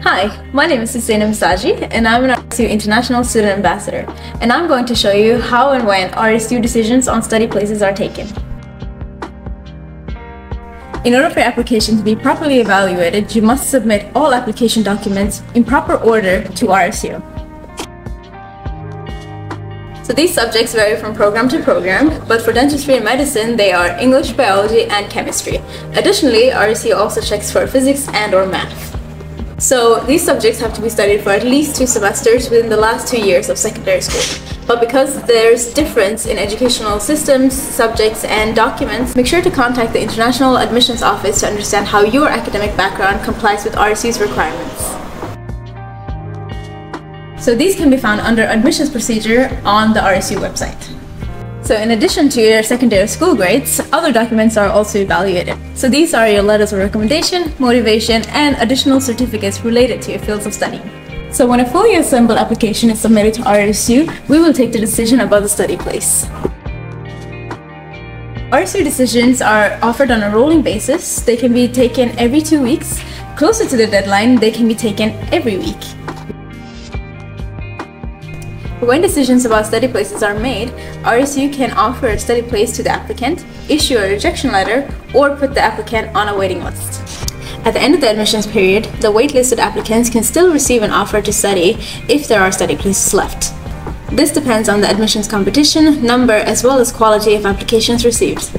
Hi, my name is Stradiņa and I'm an RSU International Student Ambassador, and I'm going to show you how and when RSU decisions on study places are taken. In order for your application to be properly evaluated, you must submit all application documents in proper order to RSU. So these subjects vary from program to program, but for dentistry and medicine, they are English, biology, and chemistry. Additionally, RSU also checks for physics and/or math. So these subjects have to be studied for at least 2 semesters within the last 2 years of secondary school. But because there's difference in educational systems, subjects, and documents, make sure to contact the International Admissions Office to understand how your academic background complies with RSU's requirements. So these can be found under admissions procedure on the RSU website. So in addition to your secondary school grades, other documents are also evaluated. So these are your letters of recommendation, motivation, and additional certificates related to your fields of study. So when a fully assembled application is submitted to RSU, we will take the decision about the study place. RSU decisions are offered on a rolling basis. They can be taken every 2 weeks. Closer to the deadline, they can be taken every week. When decisions about study places are made, RSU can offer a study place to the applicant, issue a rejection letter, or put the applicant on a waiting list. At the end of the admissions period, the waitlisted applicants can still receive an offer to study if there are study places left. This depends on the admissions competition, number, as well as quality of applications received.